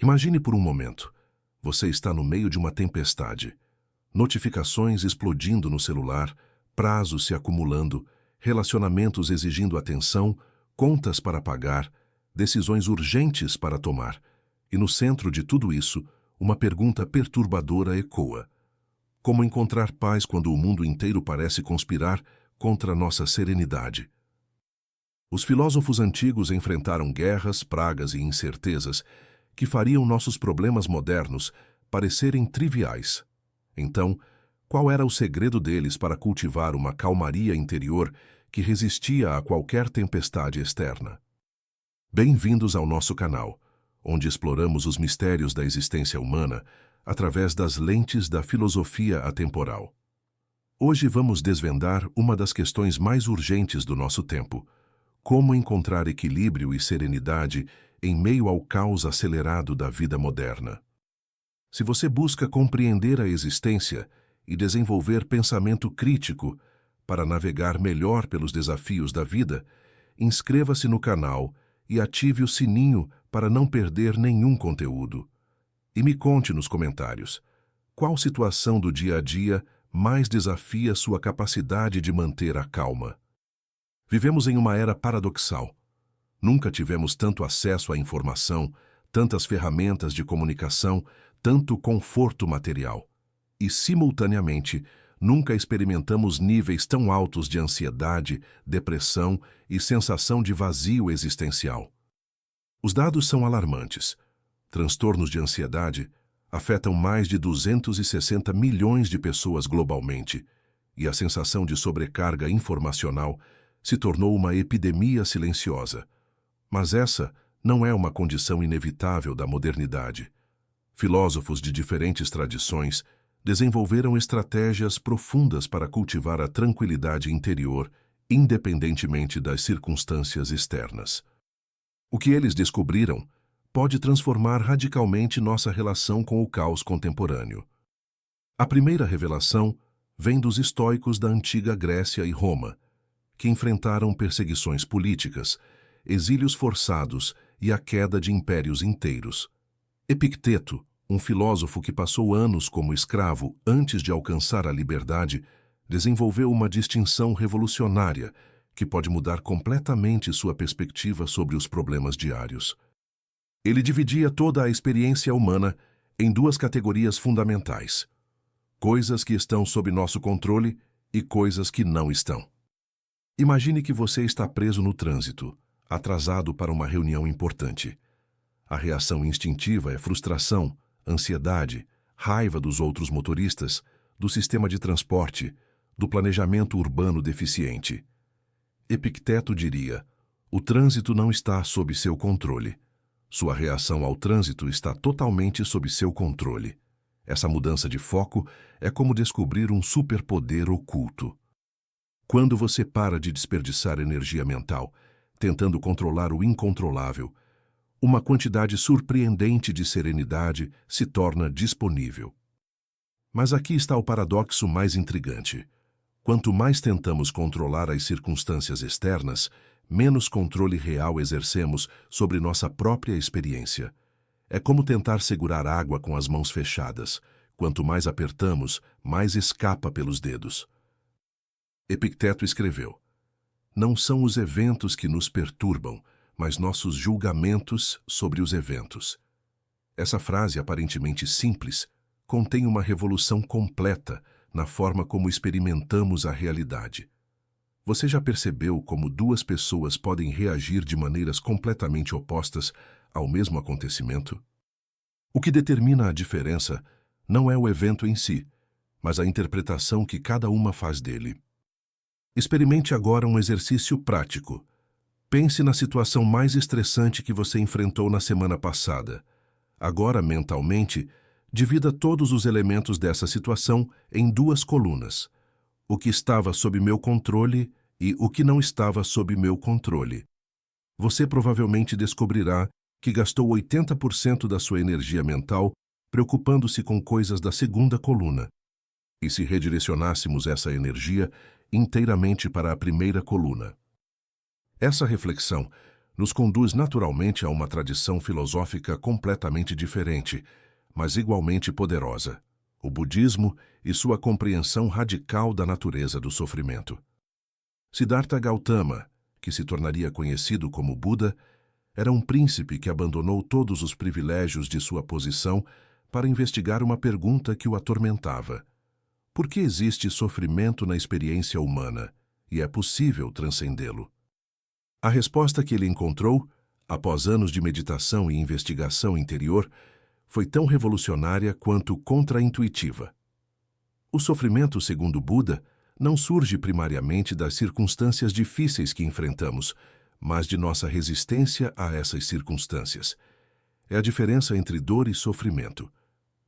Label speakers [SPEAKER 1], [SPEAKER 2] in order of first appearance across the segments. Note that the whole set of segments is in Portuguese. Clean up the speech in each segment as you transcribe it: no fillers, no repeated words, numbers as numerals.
[SPEAKER 1] Imagine por um momento. Você está no meio de uma tempestade. Notificações explodindo no celular, prazos se acumulando, relacionamentos exigindo atenção, contas para pagar, decisões urgentes para tomar. E no centro de tudo isso, uma pergunta perturbadora ecoa. Como encontrar paz quando o mundo inteiro parece conspirar contra nossa serenidade? Os filósofos antigos enfrentaram guerras, pragas e incertezas que fariam nossos problemas modernos parecerem triviais. Então, qual era o segredo deles para cultivar uma calmaria interior que resistia a qualquer tempestade externa? Bem-vindos ao nosso canal, onde exploramos os mistérios da existência humana através das lentes da filosofia atemporal. Hoje vamos desvendar uma das questões mais urgentes do nosso tempo: como encontrar equilíbrio e serenidade em meio ao caos acelerado da vida moderna. Se você busca compreender a existência e desenvolver pensamento crítico para navegar melhor pelos desafios da vida, inscreva-se no canal e ative o sininho para não perder nenhum conteúdo. E me conte nos comentários, qual situação do dia a dia mais desafia sua capacidade de manter a calma? Vivemos em uma era paradoxal. Nunca tivemos tanto acesso à informação, tantas ferramentas de comunicação, tanto conforto material. E, simultaneamente, nunca experimentamos níveis tão altos de ansiedade, depressão e sensação de vazio existencial. Os dados são alarmantes. Transtornos de ansiedade afetam mais de 260 milhões de pessoas globalmente, e a sensação de sobrecarga informacional se tornou uma epidemia silenciosa. Mas essa não é uma condição inevitável da modernidade. Filósofos de diferentes tradições desenvolveram estratégias profundas para cultivar a tranquilidade interior, independentemente das circunstâncias externas. O que eles descobriram pode transformar radicalmente nossa relação com o caos contemporâneo. A primeira revelação vem dos estoicos da antiga Grécia e Roma, que enfrentaram perseguições políticas, exílios forçados e a queda de impérios inteiros. Epicteto, um filósofo que passou anos como escravo antes de alcançar a liberdade, desenvolveu uma distinção revolucionária que pode mudar completamente sua perspectiva sobre os problemas diários. Ele dividia toda a experiência humana em duas categorias fundamentais: coisas que estão sob nosso controle e coisas que não estão. Imagine que você está preso no trânsito, atrasado para uma reunião importante. A reação instintiva é frustração, ansiedade, raiva dos outros motoristas, do sistema de transporte, do planejamento urbano deficiente. Epicteto diria: o trânsito não está sob seu controle. Sua reação ao trânsito está totalmente sob seu controle. Essa mudança de foco é como descobrir um superpoder oculto. Quando você para de desperdiçar energia mental, tentando controlar o incontrolável, uma quantidade surpreendente de serenidade se torna disponível. Mas aqui está o paradoxo mais intrigante. Quanto mais tentamos controlar as circunstâncias externas, menos controle real exercemos sobre nossa própria experiência. É como tentar segurar água com as mãos fechadas. Quanto mais apertamos, mais escapa pelos dedos. Epicteto escreveu: não são os eventos que nos perturbam, mas nossos julgamentos sobre os eventos. Essa frase, aparentemente simples, contém uma revolução completa na forma como experimentamos a realidade. Você já percebeu como duas pessoas podem reagir de maneiras completamente opostas ao mesmo acontecimento? O que determina a diferença não é o evento em si, mas a interpretação que cada uma faz dele. Experimente agora um exercício prático. Pense na situação mais estressante que você enfrentou na semana passada. Agora, mentalmente, divida todos os elementos dessa situação em duas colunas: o que estava sob meu controle e o que não estava sob meu controle. Você provavelmente descobrirá que gastou 80% da sua energia mental preocupando-se com coisas da segunda coluna. E se redirecionássemos essa energia inteiramente para a primeira coluna? Essa reflexão nos conduz naturalmente a uma tradição filosófica completamente diferente, mas igualmente poderosa: o budismo e sua compreensão radical da natureza do sofrimento. Siddhartha Gautama, que se tornaria conhecido como Buda, era um príncipe que abandonou todos os privilégios de sua posição para investigar uma pergunta que o atormentava: por que existe sofrimento na experiência humana e é possível transcendê-lo? A resposta que ele encontrou, após anos de meditação e investigação interior, foi tão revolucionária quanto contraintuitiva. O sofrimento, segundo Buda, não surge primariamente das circunstâncias difíceis que enfrentamos, mas de nossa resistência a essas circunstâncias. É a diferença entre dor e sofrimento.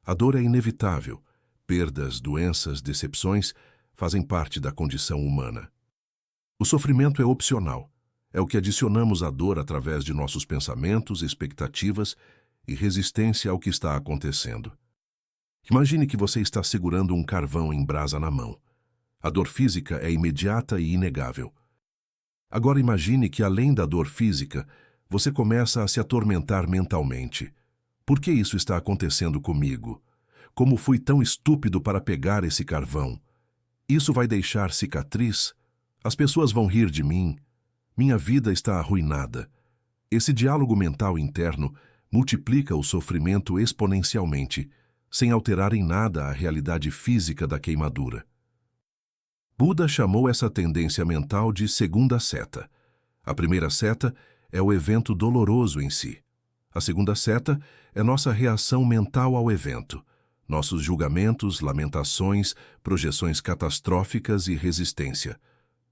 [SPEAKER 1] A dor é inevitável. Perdas, doenças, decepções fazem parte da condição humana. O sofrimento é opcional. É o que adicionamos à dor através de nossos pensamentos, expectativas e resistência ao que está acontecendo. Imagine que você está segurando um carvão em brasa na mão. A dor física é imediata e inegável. Agora imagine que, além da dor física, você começa a se atormentar mentalmente. Por que isso está acontecendo comigo? Como fui tão estúpido para pegar esse carvão? Isso vai deixar cicatriz? As pessoas vão rir de mim? Minha vida está arruinada. Esse diálogo mental interno multiplica o sofrimento exponencialmente, sem alterar em nada a realidade física da queimadura. Buda chamou essa tendência mental de segunda seta. A primeira seta é o evento doloroso em si. A segunda seta é nossa reação mental ao evento, nossos julgamentos, lamentações, projeções catastróficas e resistência.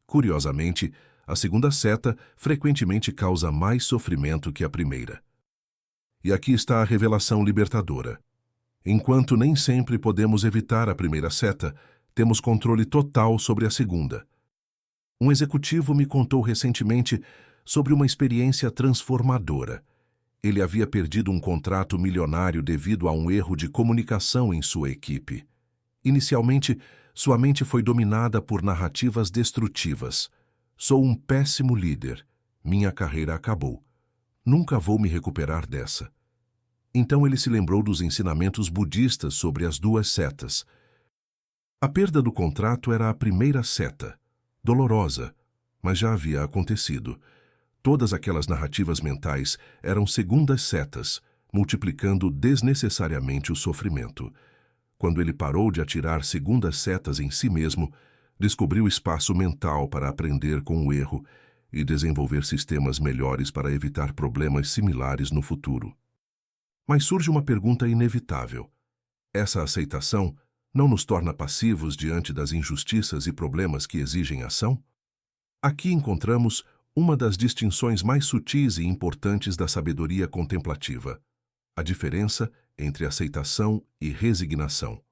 [SPEAKER 1] Curiosamente, a segunda seta frequentemente causa mais sofrimento que a primeira. E aqui está a revelação libertadora. Enquanto nem sempre podemos evitar a primeira seta, temos controle total sobre a segunda. Um executivo me contou recentemente sobre uma experiência transformadora. Ele havia perdido um contrato milionário devido a um erro de comunicação em sua equipe. Inicialmente, sua mente foi dominada por narrativas destrutivas. Sou um péssimo líder. Minha carreira acabou. Nunca vou me recuperar dessa. Então ele se lembrou dos ensinamentos budistas sobre as duas setas. A perda do contrato era a primeira seta, dolorosa, mas já havia acontecido. Todas aquelas narrativas mentais eram segundas setas, multiplicando desnecessariamente o sofrimento. Quando ele parou de atirar segundas setas em si mesmo, descobriu espaço mental para aprender com o erro e desenvolver sistemas melhores para evitar problemas similares no futuro. Mas surge uma pergunta inevitável. Essa aceitação não nos torna passivos diante das injustiças e problemas que exigem ação? Aqui encontramos uma das distinções mais sutis e importantes da sabedoria contemplativa: a diferença entre aceitação e resignação.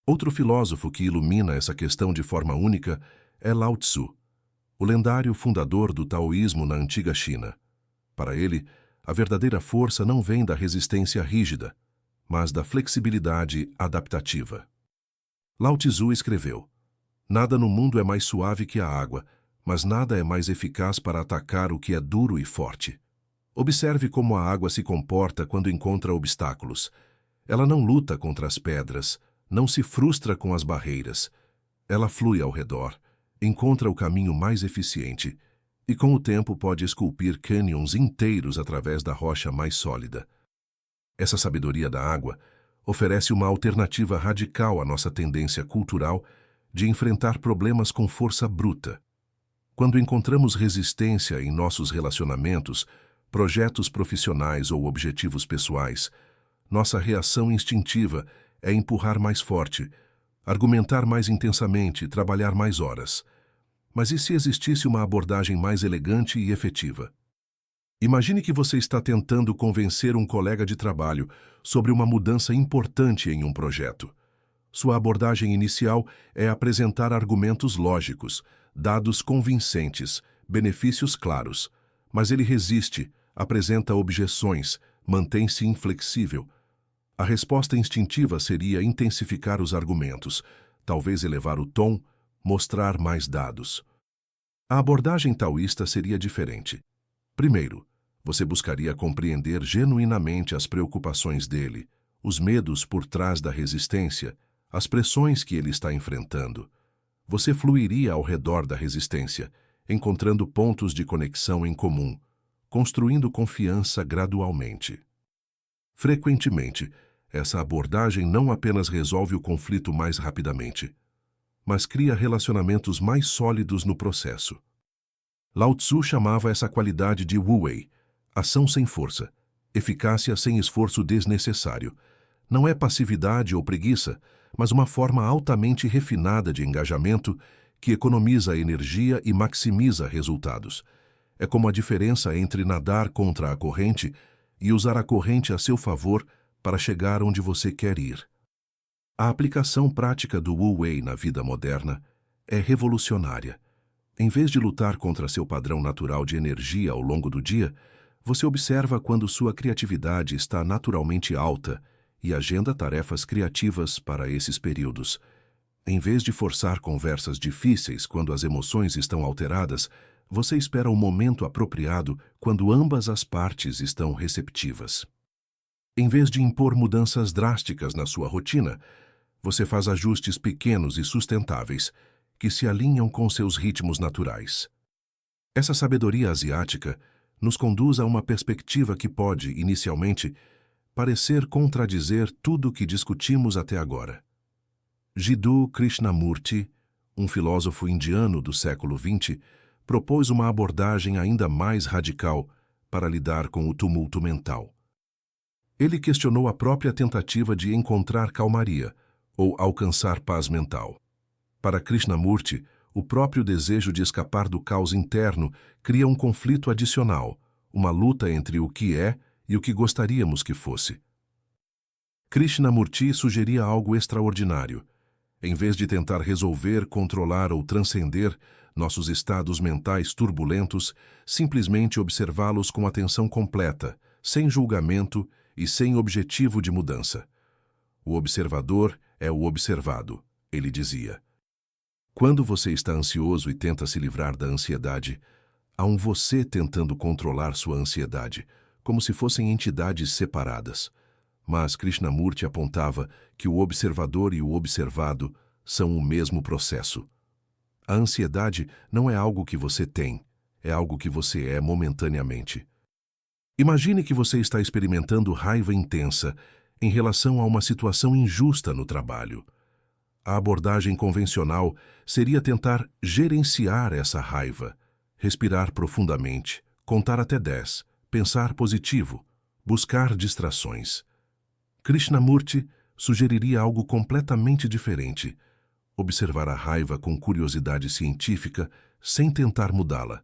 [SPEAKER 1] Outro filósofo que ilumina essa questão de forma única é Lao Tzu, o lendário fundador do taoísmo na antiga China. Para ele, a verdadeira força não vem da resistência rígida, mas da flexibilidade adaptativa. Lao Tzu escreveu: nada no mundo é mais suave que a água, mas nada é mais eficaz para atacar o que é duro e forte. Observe como a água se comporta quando encontra obstáculos. Ela não luta contra as pedras, não se frustra com as barreiras. Ela flui ao redor, encontra o caminho mais eficiente e com o tempo pode esculpir cânions inteiros através da rocha mais sólida. Essa sabedoria da água oferece uma alternativa radical à nossa tendência cultural de enfrentar problemas com força bruta. Quando encontramos resistência em nossos relacionamentos, projetos profissionais ou objetivos pessoais, nossa reação instintiva é empurrar mais forte, argumentar mais intensamente e trabalhar mais horas. Mas e se existisse uma abordagem mais elegante e efetiva? Imagine que você está tentando convencer um colega de trabalho sobre uma mudança importante em um projeto. Sua abordagem inicial é apresentar argumentos lógicos, dados convincentes, benefícios claros. Mas ele resiste, apresenta objeções, mantém-se inflexível. A resposta instintiva seria intensificar os argumentos, talvez elevar o tom, mostrar mais dados. A abordagem taoísta seria diferente. Primeiro, Você buscaria compreender genuinamente as preocupações dele, os medos por trás da resistência, as pressões que ele está enfrentando. Você fluiria ao redor da resistência, encontrando pontos de conexão em comum, construindo confiança gradualmente. Frequentemente, essa abordagem não apenas resolve o conflito mais rapidamente, mas cria relacionamentos mais sólidos no processo. Lao Tzu chamava essa qualidade de Wu-Wei, ação sem força, eficácia sem esforço desnecessário. Não é passividade ou preguiça, mas uma forma altamente refinada de engajamento que economiza energia e maximiza resultados. É como a diferença entre nadar contra a corrente e usar a corrente a seu favor para chegar onde você quer ir. A aplicação prática do Wu-Wei na vida moderna é revolucionária. Em vez de lutar contra seu padrão natural de energia ao longo do dia, você observa quando sua criatividade está naturalmente alta e agenda tarefas criativas para esses períodos. Em vez de forçar conversas difíceis quando as emoções estão alteradas, você espera o momento apropriado quando ambas as partes estão receptivas. Em vez de impor mudanças drásticas na sua rotina, você faz ajustes pequenos e sustentáveis que se alinham com seus ritmos naturais. Essa sabedoria asiática nos conduz a uma perspectiva que pode, inicialmente, parecer contradizer tudo o que discutimos até agora. Jiddu Krishnamurti, um filósofo indiano do século XX, propôs uma abordagem ainda mais radical para lidar com o tumulto mental. Ele questionou a própria tentativa de encontrar calmaria ou alcançar paz mental. Para Krishnamurti, o próprio desejo de escapar do caos interno cria um conflito adicional, uma luta entre o que é e o que gostaríamos que fosse. Krishnamurti sugeria algo extraordinário. Em vez de tentar resolver, controlar ou transcender nossos estados mentais turbulentos, simplesmente observá-los com atenção completa, sem julgamento e sem objetivo de mudança. O observador é o observado, ele dizia. Quando você está ansioso e tenta se livrar da ansiedade, há um você tentando controlar sua ansiedade, como se fossem entidades separadas. Mas Krishnamurti apontava que o observador e o observado são o mesmo processo. A ansiedade não é algo que você tem, é algo que você é momentaneamente. Imagine que você está experimentando raiva intensa em relação a uma situação injusta no trabalho. A abordagem convencional seria tentar gerenciar essa raiva, respirar profundamente, contar até 10, pensar positivo, buscar distrações. Krishnamurti sugeriria algo completamente diferente: observar a raiva com curiosidade científica sem tentar mudá-la.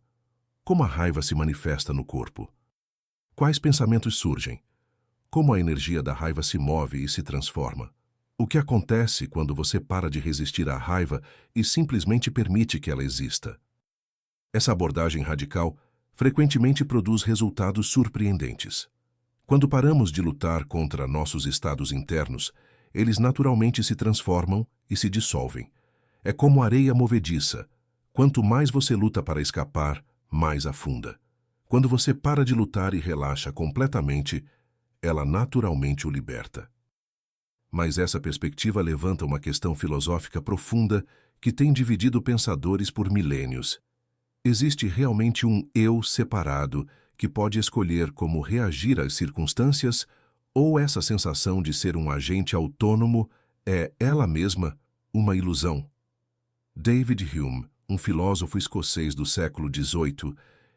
[SPEAKER 1] Como a raiva se manifesta no corpo? Quais pensamentos surgem? Como a energia da raiva se move e se transforma? O que acontece quando você para de resistir à raiva e simplesmente permite que ela exista? Essa abordagem radical frequentemente produz resultados surpreendentes. Quando paramos de lutar contra nossos estados internos, eles naturalmente se transformam e se dissolvem. É como areia movediça. Quanto mais você luta para escapar, mais afunda. Quando você para de lutar e relaxa completamente, ela naturalmente o liberta. Mas essa perspectiva levanta uma questão filosófica profunda que tem dividido pensadores por milênios. Existe realmente um eu separado que pode escolher como reagir às circunstâncias, ou essa sensação de ser um agente autônomo é ela mesma uma ilusão? David Hume, um filósofo escocês do século XVIII,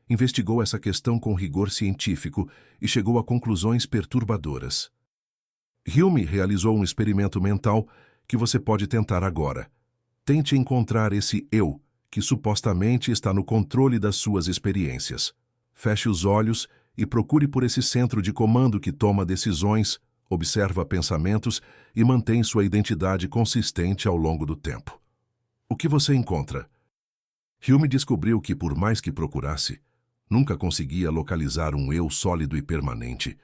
[SPEAKER 1] investigou essa questão com rigor científico e chegou a conclusões perturbadoras. Hume realizou um experimento mental que você pode tentar agora. Tente encontrar esse eu, que supostamente está no controle das suas experiências. Feche os olhos e procure por esse centro de comando que toma decisões, observa pensamentos e mantém sua identidade consistente ao longo do tempo. O que você encontra? Hume descobriu que, por mais que procurasse, nunca conseguia localizar um eu sólido e permanente.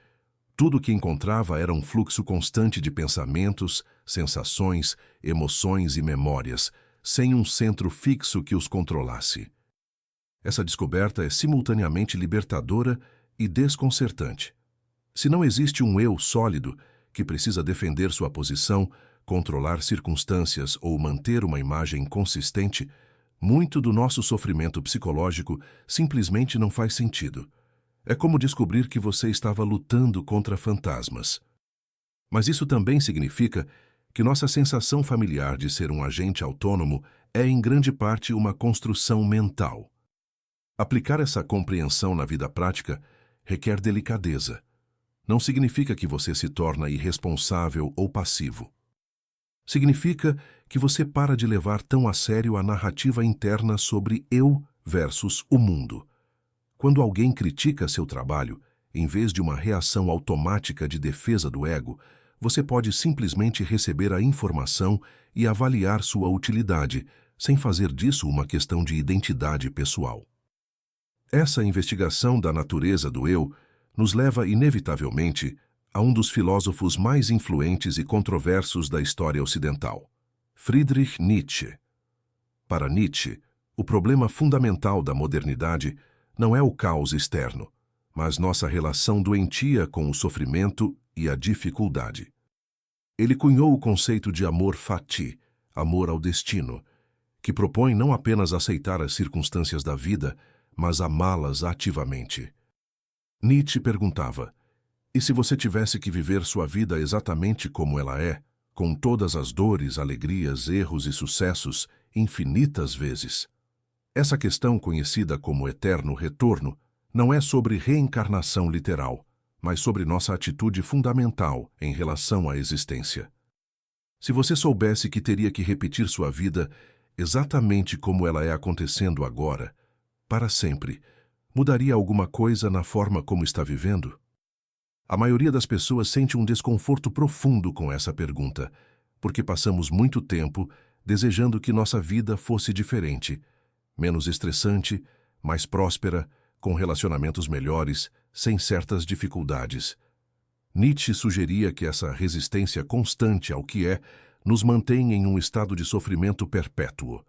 [SPEAKER 1] Tudo o que encontrava era um fluxo constante de pensamentos, sensações, emoções e memórias, sem um centro fixo que os controlasse. Essa descoberta é simultaneamente libertadora e desconcertante. Se não existe um eu sólido que precisa defender sua posição, controlar circunstâncias ou manter uma imagem consistente, muito do nosso sofrimento psicológico simplesmente não faz sentido. É como descobrir que você estava lutando contra fantasmas. Mas isso também significa que nossa sensação familiar de ser um agente autônomo é em grande parte uma construção mental. Aplicar essa compreensão na vida prática requer delicadeza. Não significa que você se torna irresponsável ou passivo. Significa que você para de levar tão a sério a narrativa interna sobre eu versus o mundo. Quando alguém critica seu trabalho, em vez de uma reação automática de defesa do ego, você pode simplesmente receber a informação e avaliar sua utilidade, sem fazer disso uma questão de identidade pessoal. Essa investigação da natureza do eu nos leva inevitavelmente a um dos filósofos mais influentes e controversos da história ocidental, Friedrich Nietzsche. Para Nietzsche, o problema fundamental da modernidade não é o caos externo, mas nossa relação doentia com o sofrimento e a dificuldade. Ele cunhou o conceito de amor fati, amor ao destino, que propõe não apenas aceitar as circunstâncias da vida, mas amá-las ativamente. Nietzsche perguntava: e se você tivesse que viver sua vida exatamente como ela é, com todas as dores, alegrias, erros e sucessos, infinitas vezes? Essa questão, conhecida como eterno retorno, não é sobre reencarnação literal, mas sobre nossa atitude fundamental em relação à existência. Se você soubesse que teria que repetir sua vida exatamente como ela é acontecendo agora, para sempre, mudaria alguma coisa na forma como está vivendo? A maioria das pessoas sente um desconforto profundo com essa pergunta, porque passamos muito tempo desejando que nossa vida fosse diferente, menos estressante, mais próspera, com relacionamentos melhores, sem certas dificuldades. Nietzsche sugeria que essa resistência constante ao que é nos mantém em um estado de sofrimento perpétuo.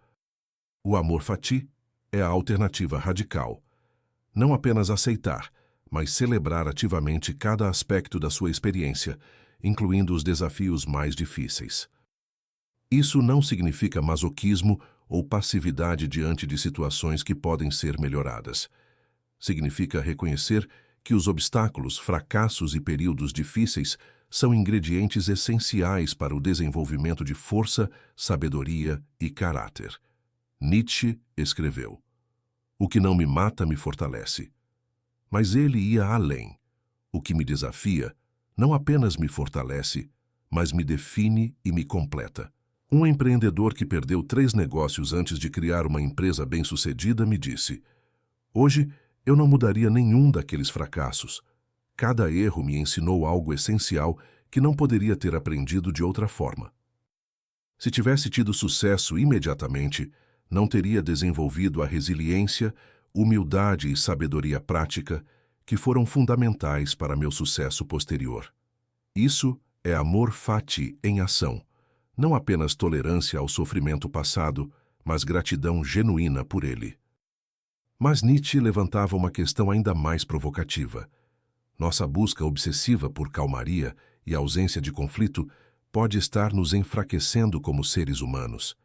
[SPEAKER 1] O amor fati é a alternativa radical. Não apenas aceitar, mas celebrar ativamente cada aspecto da sua experiência, incluindo os desafios mais difíceis. Isso não significa masoquismo ou passividade diante de situações que podem ser melhoradas. Significa reconhecer que os obstáculos, fracassos e períodos difíceis são ingredientes essenciais para o desenvolvimento de força, sabedoria e caráter. Nietzsche escreveu: "O que não me mata me fortalece." Mas ele ia além. O que me desafia não apenas me fortalece, mas me define e me completa. Um empreendedor que perdeu 3 negócios antes de criar uma empresa bem-sucedida me disse: "Hoje, eu não mudaria nenhum daqueles fracassos. Cada erro me ensinou algo essencial que não poderia ter aprendido de outra forma." Se tivesse tido sucesso imediatamente, não teria desenvolvido a resiliência, humildade e sabedoria prática que foram fundamentais para meu sucesso posterior. Isso é amor fati em ação, não apenas tolerância ao sofrimento passado, mas gratidão genuína por ele. Mas Nietzsche levantava uma questão ainda mais provocativa. Nossa busca obsessiva por calmaria e ausência de conflito pode estar nos enfraquecendo como seres humanos.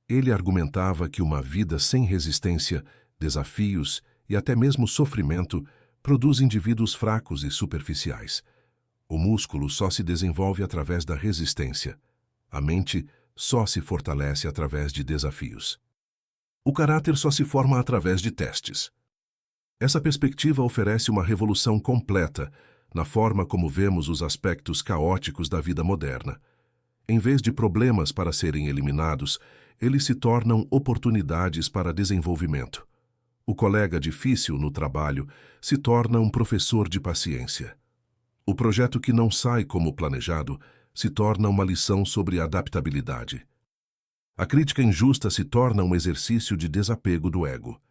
[SPEAKER 1] Ele argumentava que uma vida sem resistência, desafios e até mesmo sofrimento produz indivíduos fracos e superficiais. O músculo só se desenvolve através da resistência. A mente só se fortalece através de desafios. O caráter só se forma através de testes. Essa perspectiva oferece uma revolução completa na forma como vemos os aspectos caóticos da vida moderna. Em vez de problemas para serem eliminados, eles se tornam oportunidades para desenvolvimento. O colega difícil no trabalho se torna um professor de paciência. O projeto que não sai como planejado se torna uma lição sobre adaptabilidade. A crítica injusta se torna um exercício de desapego do ego.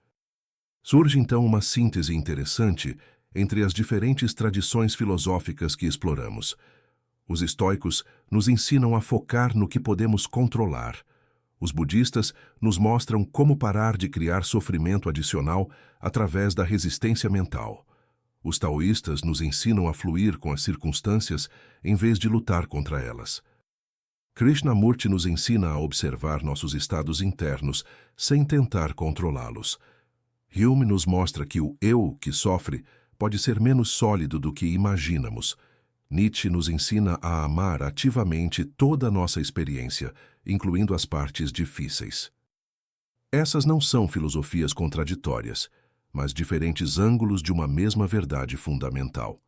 [SPEAKER 1] Surge então uma síntese interessante entre as diferentes tradições filosóficas que exploramos. Os estoicos nos ensinam a focar no que podemos controlar. Os budistas nos mostram como parar de criar sofrimento adicional através da resistência mental. Os taoístas nos ensinam a fluir com as circunstâncias em vez de lutar contra elas. Krishnamurti nos ensina a observar nossos estados internos sem tentar controlá-los. Hume nos mostra que o eu que sofre pode ser menos sólido do que imaginamos. Nietzsche nos ensina a amar ativamente toda a nossa experiência, incluindo as partes difíceis. Essas não são filosofias contraditórias, mas diferentes ângulos de uma mesma verdade fundamental.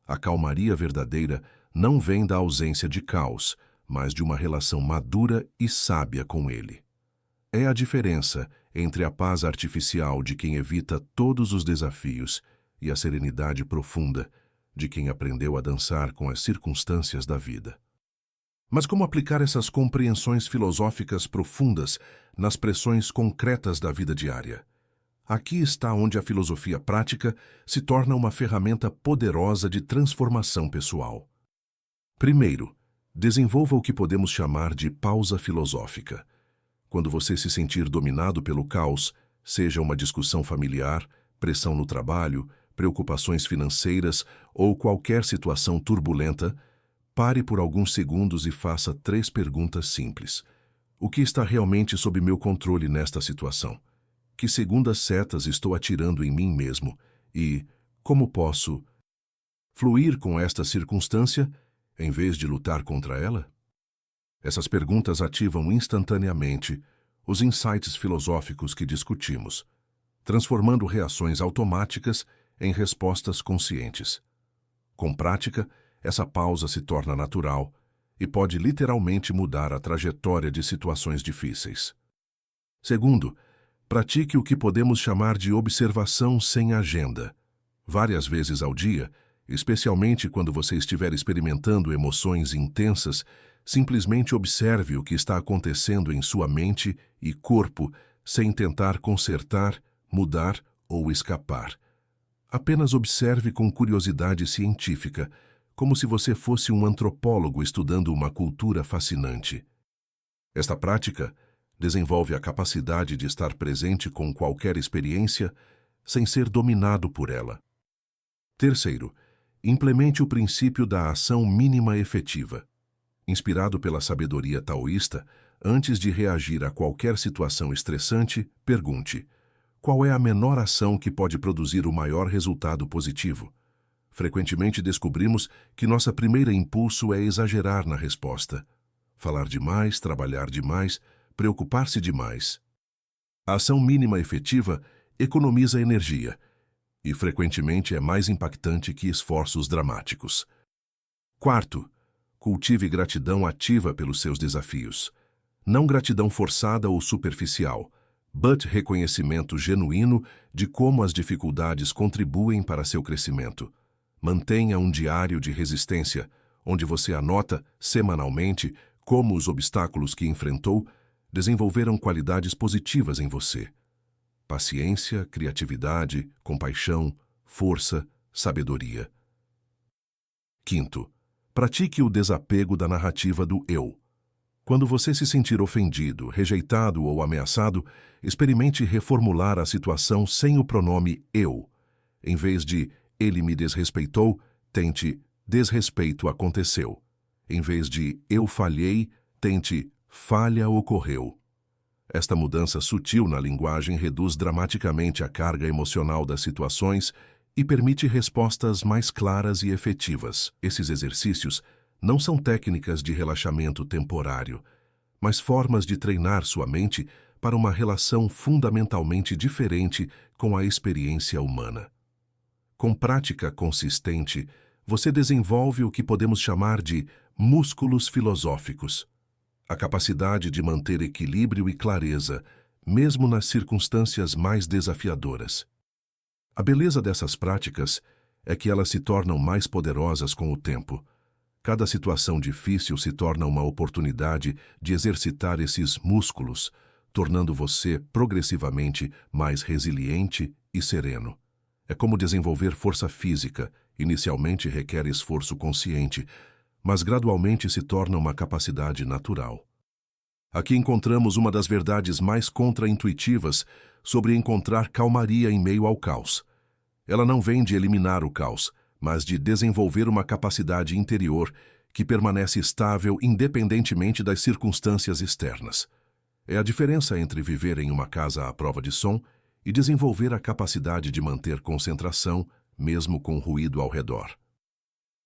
[SPEAKER 1] A calmaria verdadeira não vem da ausência de caos, mas de uma relação madura e sábia com ele. É a diferença entre a paz artificial de quem evita todos os desafios e a serenidade profunda de quem aprendeu a dançar com as circunstâncias da vida. Mas como aplicar essas compreensões filosóficas profundas nas pressões concretas da vida diária? Aqui está onde a filosofia prática se torna uma ferramenta poderosa de transformação pessoal. Primeiro, desenvolva o que podemos chamar de pausa filosófica. Quando você se sentir dominado pelo caos, seja uma discussão familiar, pressão no trabalho, preocupações financeiras ou qualquer situação turbulenta, pare por alguns segundos e faça 3 perguntas simples. O que está realmente sob meu controle nesta situação? Que segundas setas estou atirando em mim mesmo? E como posso fluir com esta circunstância em vez de lutar contra ela? Essas perguntas ativam instantaneamente os insights filosóficos que discutimos, transformando reações automáticas em respostas conscientes. Com prática, essa pausa se torna natural e pode literalmente mudar a trajetória de situações difíceis. Segundo, pratique o que podemos chamar de observação sem agenda. Várias vezes ao dia, especialmente quando você estiver experimentando emoções intensas, simplesmente observe o que está acontecendo em sua mente e corpo sem tentar consertar, mudar ou escapar. Apenas observe com curiosidade científica, como se você fosse um antropólogo estudando uma cultura fascinante. Esta prática desenvolve a capacidade de estar presente com qualquer experiência sem ser dominado por ela. Terceiro, implemente o princípio da ação mínima efetiva. Inspirado pela sabedoria taoísta, antes de reagir a qualquer situação estressante, pergunte: qual é a menor ação que pode produzir o maior resultado positivo? Frequentemente descobrimos que nossa primeira impulso é exagerar na resposta. Falar demais, trabalhar demais, preocupar-se demais. A ação mínima efetiva economiza energia e frequentemente é mais impactante que esforços dramáticos. Quarto, cultive gratidão ativa pelos seus desafios. Não gratidão forçada ou superficial, but reconhecimento genuíno de como as dificuldades contribuem para seu crescimento. Mantenha um diário de resistência, onde você anota, semanalmente, como os obstáculos que enfrentou desenvolveram qualidades positivas em você. Paciência, criatividade, compaixão, força, sabedoria. Quinto, pratique o desapego da narrativa do eu. Quando você se sentir ofendido, rejeitado ou ameaçado, experimente reformular a situação sem o pronome eu. Em vez de ele me desrespeitou, tente desrespeito aconteceu. Em vez de eu falhei, tente falha ocorreu. Esta mudança sutil na linguagem reduz dramaticamente a carga emocional das situações e permite respostas mais claras e efetivas. Esses exercícios não são técnicas de relaxamento temporário, mas formas de treinar sua mente para uma relação fundamentalmente diferente com a experiência humana. Com prática consistente, você desenvolve o que podemos chamar de músculos filosóficos, a capacidade de manter equilíbrio e clareza, mesmo nas circunstâncias mais desafiadoras. A beleza dessas práticas é que elas se tornam mais poderosas com o tempo. Cada situação difícil se torna uma oportunidade de exercitar esses músculos, tornando você progressivamente mais resiliente e sereno. É como desenvolver força física, inicialmente requer esforço consciente, mas gradualmente se torna uma capacidade natural. Aqui encontramos uma das verdades mais contra-intuitivas sobre encontrar calmaria em meio ao caos. Ela não vem de eliminar o caos, mas de desenvolver uma capacidade interior que permanece estável independentemente das circunstâncias externas. É a diferença entre viver em uma casa à prova de som e desenvolver a capacidade de manter concentração, mesmo com ruído ao redor.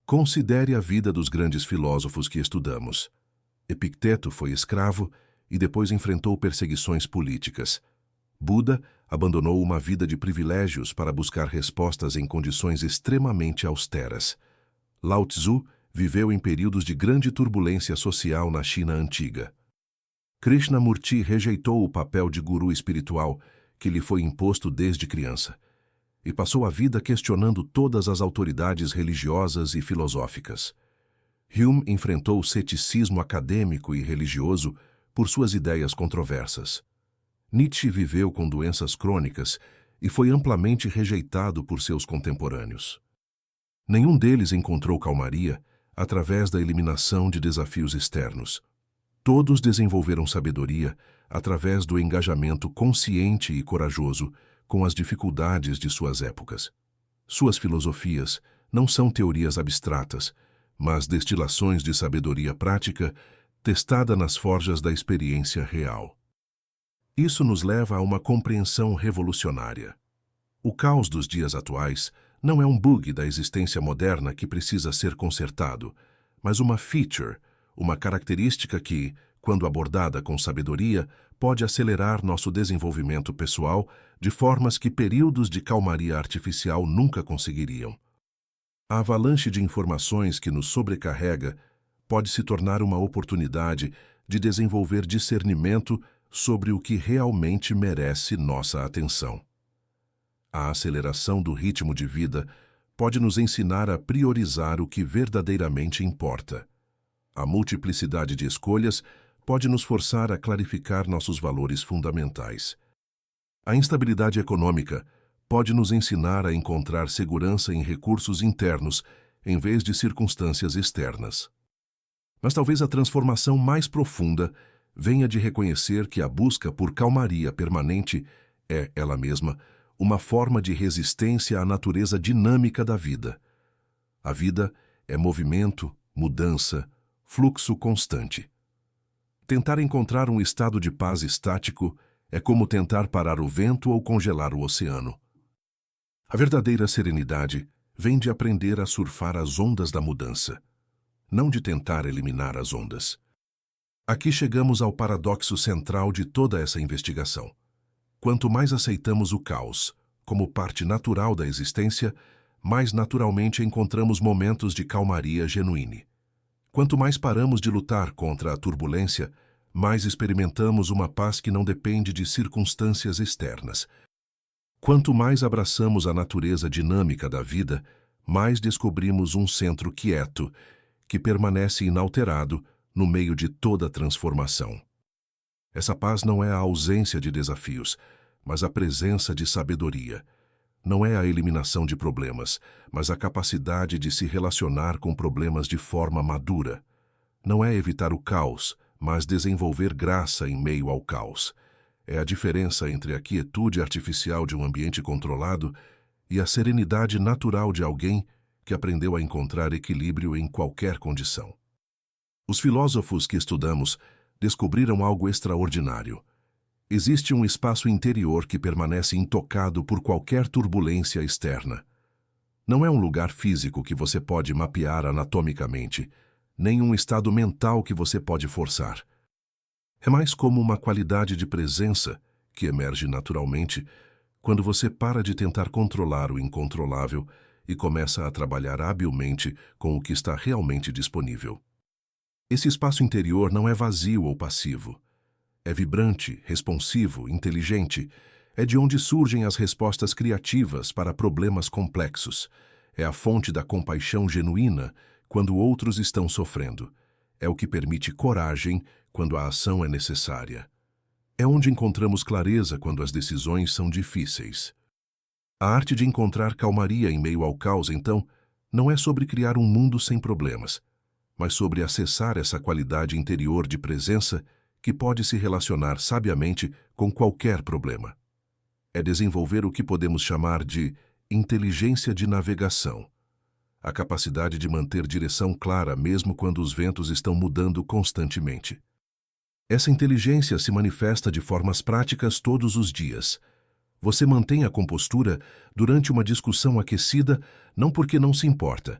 [SPEAKER 1] Considere a vida dos grandes filósofos que estudamos. Epicteto foi escravo e depois enfrentou perseguições políticas. Buda abandonou uma vida de privilégios para buscar respostas em condições extremamente austeras. Lao Tzu viveu em períodos de grande turbulência social na China antiga. Krishnamurti rejeitou o papel de guru espiritual que lhe foi imposto desde criança e passou a vida questionando todas as autoridades religiosas e filosóficas. Hume enfrentou o ceticismo acadêmico e religioso por suas ideias controversas. Nietzsche viveu com doenças crônicas e foi amplamente rejeitado por seus contemporâneos. Nenhum deles encontrou calmaria através da eliminação de desafios externos. Todos desenvolveram sabedoria através do engajamento consciente e corajoso com as dificuldades de suas épocas. Suas filosofias não são teorias abstratas, mas destilações de sabedoria prática testada nas forjas da experiência real. Isso nos leva a uma compreensão revolucionária. O caos dos dias atuais não é um bug da existência moderna que precisa ser consertado, mas uma feature, uma característica que, quando abordada com sabedoria, pode acelerar nosso desenvolvimento pessoal de formas que períodos de calmaria artificial nunca conseguiriam. A avalanche de informações que nos sobrecarrega pode se tornar uma oportunidade de desenvolver discernimento sobre o que realmente merece nossa atenção. A aceleração do ritmo de vida pode nos ensinar a priorizar o que verdadeiramente importa. A multiplicidade de escolhas pode nos forçar a clarificar nossos valores fundamentais. A instabilidade econômica pode nos ensinar a encontrar segurança em recursos internos em vez de circunstâncias externas. Mas talvez a transformação mais profunda venha de reconhecer que a busca por calmaria permanente é, ela mesma, uma forma de resistência à natureza dinâmica da vida. A vida é movimento, mudança, fluxo constante. Tentar encontrar um estado de paz estático é como tentar parar o vento ou congelar o oceano. A verdadeira serenidade vem de aprender a surfar as ondas da mudança, não de tentar eliminar as ondas. Aqui chegamos ao paradoxo central de toda essa investigação. Quanto mais aceitamos o caos como parte natural da existência, mais naturalmente encontramos momentos de calmaria genuína. Quanto mais paramos de lutar contra a turbulência, mais experimentamos uma paz que não depende de circunstâncias externas. Quanto mais abraçamos a natureza dinâmica da vida, mais descobrimos um centro quieto, que permanece inalterado no meio de toda transformação. Essa paz não é a ausência de desafios, mas a presença de sabedoria. Não é a eliminação de problemas, mas a capacidade de se relacionar com problemas de forma madura. Não é evitar o caos, mas desenvolver graça em meio ao caos. É a diferença entre a quietude artificial de um ambiente controlado e a serenidade natural de alguém que aprendeu a encontrar equilíbrio em qualquer condição. Os filósofos que estudamos descobriram algo extraordinário. Existe um espaço interior que permanece intocado por qualquer turbulência externa. Não é um lugar físico que você pode mapear anatomicamente, nem um estado mental que você pode forçar. É mais como uma qualidade de presença que emerge naturalmente quando você para de tentar controlar o incontrolável e começa a trabalhar habilmente com o que está realmente disponível. Esse espaço interior não é vazio ou passivo. É vibrante, responsivo, inteligente. É de onde surgem as respostas criativas para problemas complexos. É a fonte da compaixão genuína quando outros estão sofrendo. É o que permite coragem quando a ação é necessária. É onde encontramos clareza quando as decisões são difíceis. A arte de encontrar calmaria em meio ao caos, então, não é sobre criar um mundo sem problemas, mas sobre acessar essa qualidade interior de presença que pode se relacionar sabiamente com qualquer problema. É desenvolver o que podemos chamar de inteligência de navegação, a capacidade de manter direção clara mesmo quando os ventos estão mudando constantemente. Essa inteligência se manifesta de formas práticas todos os dias. Você mantém a compostura durante uma discussão aquecida não porque não se importa,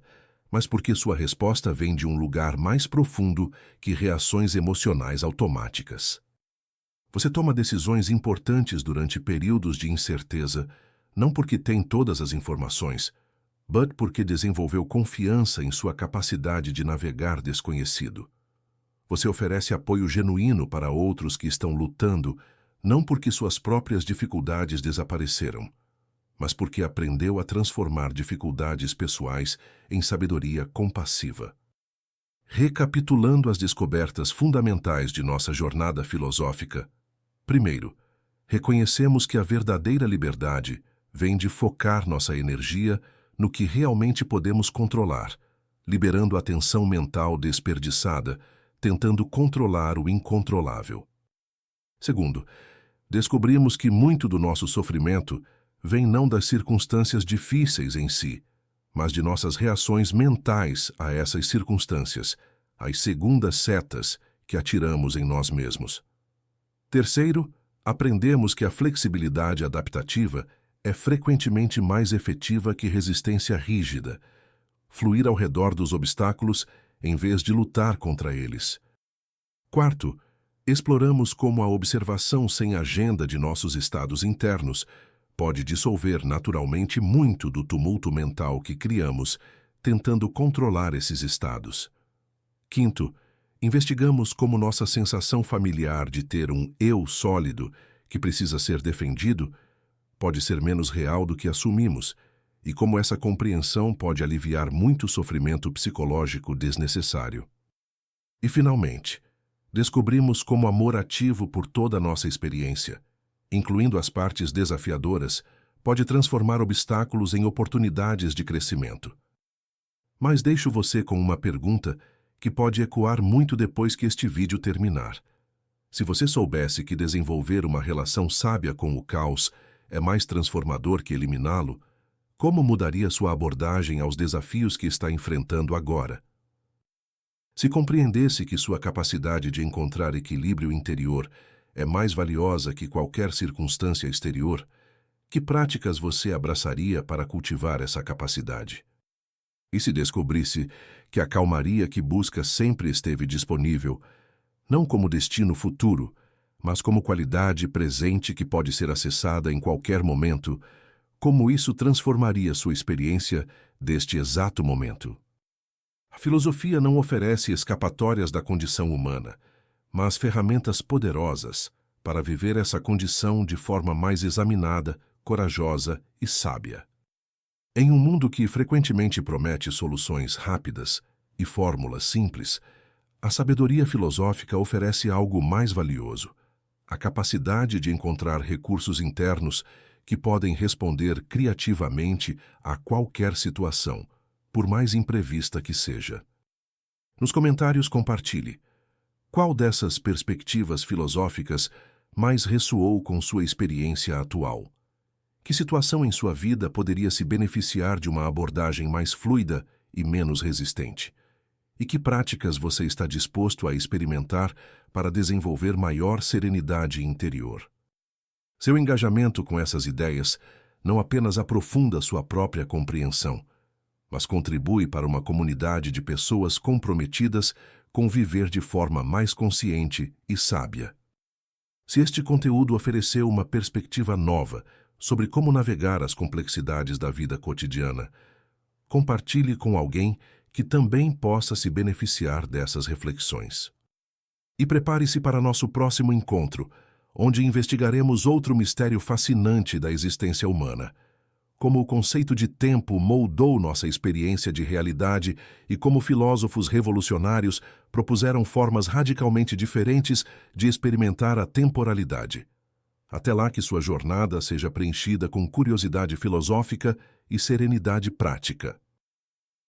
[SPEAKER 1] mas porque sua resposta vem de um lugar mais profundo que reações emocionais automáticas. Você toma decisões importantes durante períodos de incerteza, não porque tem todas as informações, mas porque desenvolveu confiança em sua capacidade de navegar desconhecido. Você oferece apoio genuíno para outros que estão lutando, não porque suas próprias dificuldades desapareceram, mas porque aprendeu a transformar dificuldades pessoais em sabedoria compassiva. Recapitulando as descobertas fundamentais de nossa jornada filosófica, primeiro, reconhecemos que a verdadeira liberdade vem de focar nossa energia no que realmente podemos controlar, liberando a tensão mental desperdiçada, tentando controlar o incontrolável. Segundo, descobrimos que muito do nosso sofrimento vem não das circunstâncias difíceis em si, mas de nossas reações mentais a essas circunstâncias, as segundas setas que atiramos em nós mesmos. Terceiro, aprendemos que a flexibilidade adaptativa é frequentemente mais efetiva que resistência rígida, fluir ao redor dos obstáculos em vez de lutar contra eles. Quarto, exploramos como a observação sem agenda de nossos estados internos pode dissolver naturalmente muito do tumulto mental que criamos, tentando controlar esses estados. Quinto, investigamos como nossa sensação familiar de ter um eu sólido que precisa ser defendido pode ser menos real do que assumimos, e como essa compreensão pode aliviar muito sofrimento psicológico desnecessário. E, finalmente, descobrimos como amor ativo por toda a nossa experiência, incluindo as partes desafiadoras, pode transformar obstáculos em oportunidades de crescimento. Mas deixo você com uma pergunta que pode ecoar muito depois que este vídeo terminar. Se você soubesse que desenvolver uma relação sábia com o caos é mais transformador que eliminá-lo, como mudaria sua abordagem aos desafios que está enfrentando agora? Se compreendesse que sua capacidade de encontrar equilíbrio interior é mais valiosa que qualquer circunstância exterior, que práticas você abraçaria para cultivar essa capacidade? E se descobrisse que a calmaria que busca sempre esteve disponível, não como destino futuro, mas como qualidade presente que pode ser acessada em qualquer momento, como isso transformaria sua experiência deste exato momento? A filosofia não oferece escapatórias da condição humana, mas ferramentas poderosas para viver essa condição de forma mais examinada, corajosa e sábia. Em um mundo que frequentemente promete soluções rápidas e fórmulas simples, a sabedoria filosófica oferece algo mais valioso: a capacidade de encontrar recursos internos que podem responder criativamente a qualquer situação, por mais imprevista que seja. Nos comentários compartilhe qual dessas perspectivas filosóficas mais ressoou com sua experiência atual. Que situação em sua vida poderia se beneficiar de uma abordagem mais fluida e menos resistente? E que práticas você está disposto a experimentar para desenvolver maior serenidade interior? Seu engajamento com essas ideias não apenas aprofunda sua própria compreensão, mas contribui para uma comunidade de pessoas comprometidas com viver de forma mais consciente e sábia. Se este conteúdo ofereceu uma perspectiva nova sobre como navegar as complexidades da vida cotidiana, compartilhe com alguém que também possa se beneficiar dessas reflexões. E prepare-se para nosso próximo encontro, onde investigaremos outro mistério fascinante da existência humana: como o conceito de tempo moldou nossa experiência de realidade e como filósofos revolucionários propuseram formas radicalmente diferentes de experimentar a temporalidade. Até lá, que sua jornada seja preenchida com curiosidade filosófica e serenidade prática.